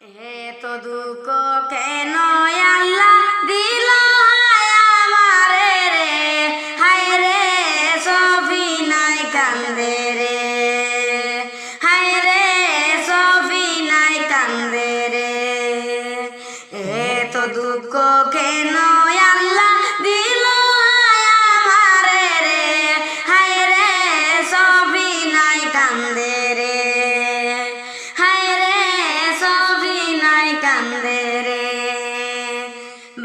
এত দুঃখ কেন আল্লাহ দিল আমারে রে, হায় রে সফিনায় কান্দে রে, হায় রে সফিনায় কান্দে রে। এত দুঃখ কেন আল্লাহ দিল আমারে রে, হায় রে সফিনায় কান্দে রে, হায় রে সফিনায় কান্দে রে।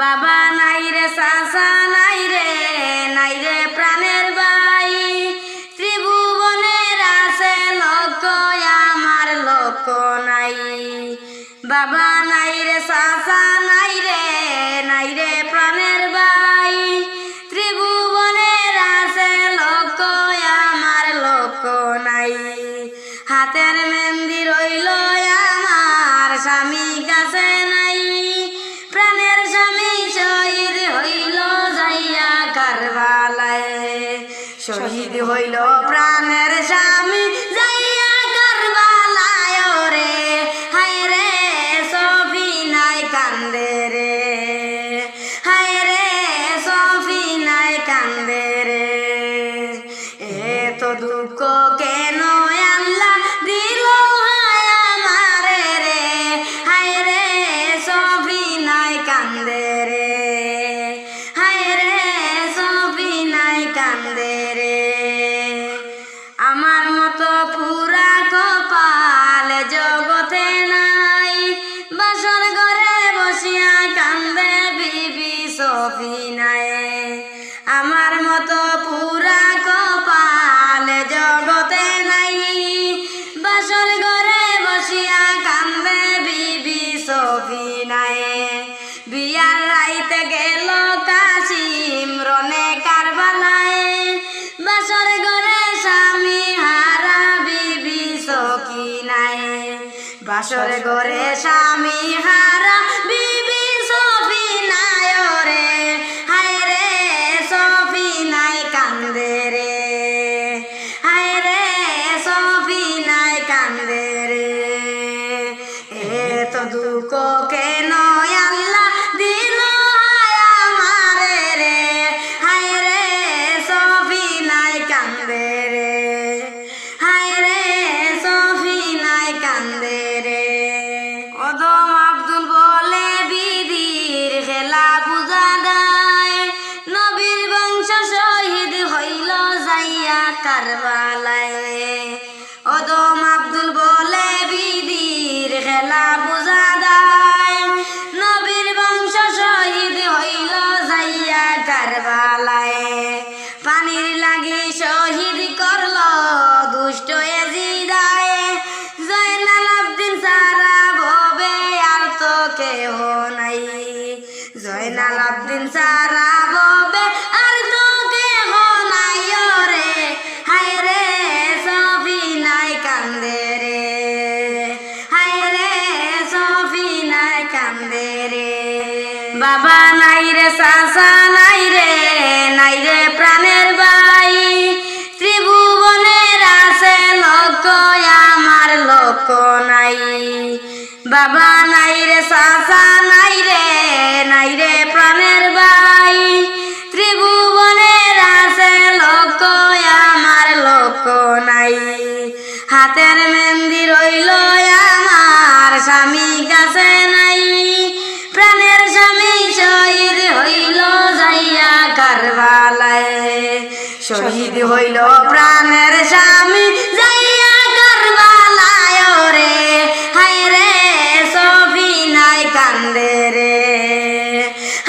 বাবা নাই রে চাচা নাই রে, নাই রে প্রাণের ভাই, ত্রিভুবনের আছে লোক আমার লোক নাই। বাবা নাই রে চাচা নাই রে, নাই রে প্রাণের ভাই, ত্রিভুবনের আছে লোক আমার লোক নাই। হাতের মেহেন্দি রইল আমার স্বামী কাছে নাই, প্রাণের স্বামী শহীদ হইল যাইয়া কারবালায়, শহীদ হইল প্রাণের স্বামী যাইয়া কারবালায় রে, হায় রে সফিনায় কান্দে রে, হায় রে সফিনায় কান্দে রে। এত দুঃখ কেন আল্লাহ দিল আমারে রে, হায় রে সফিনায় কান্দে রে, হায় রে সফিনায় কান্দে রে। আমার মতো পুরা কপাল জগতে নাই, বাসর ঘরে বসিয়া কান্দে বিবি সফিনায়। আমার মতো পুরা কপাল জগতে নাই, বাসর ঘরে বসিয়া কান্দে বিবি সফিনায়। বিয়ার রাইতে গেল কাশিম রনে কারবালায়, বাসর ঘরে স্বামী হারা বিবি সফিনায়, বাসর ঘরে স্বামী হারা বিবি সফিনায় রে, হায় রে সফিনায় কান্দে রে, হায় রে সফিনায় কান্দে রে। এত দুঃখ কেন আল্লাহ দিল আমারে রে, হায় রে সফিনায় কান্দে রে, হায় রে সফিনায় কান্দে রে। অদম আব্দুল বলে বিধির খেলা পূজা দেয়, নবীর বংশ শহীদ হইল যাইয়া কারবালায়। অদম আব্দুল বলে বিধির খেলা পূজা দেয়, নবীর বংশ শহীদ হইল যাইয়া কারবালায়। পানির লাগি শহীদ করল দুষ্ট এজিদায়, জয়নাল আবদিন সারা ভবে আর তো কেহ নাই, জয়নাল আবদিন সারা ভবে আর তো কেহ নাই রে, হায় রে সফিনায় কান্দে রে, হায় রে সফিনায় কান্দে রে। বাবা নাই রে চাচা নাই রে, নাই রে প্রাণের ভাই, ত্রিভুবনের আছে লোক আমার লোক নাই। বাবা নাই রে চাচা নাই রে, নাই রে প্রাণের ভাই, ত্রিভুবনের আছে লোক আমার লোক নাই। হাতের মেহেন্দি রইল আমার স্বামী কাছে নাই, প্রাণের স্বামী শহীদ হইল যাইয়া কারবালায়, শহীদ হইল প্রাণের স্বামী যাইয়া কারবালায় রে, হায় রে সফিনায় কান্দে রে,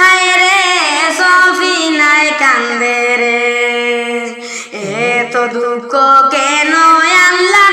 হায় রে সফিনায় কান্দে রে। এত দুঃখ কেন আল্লাহ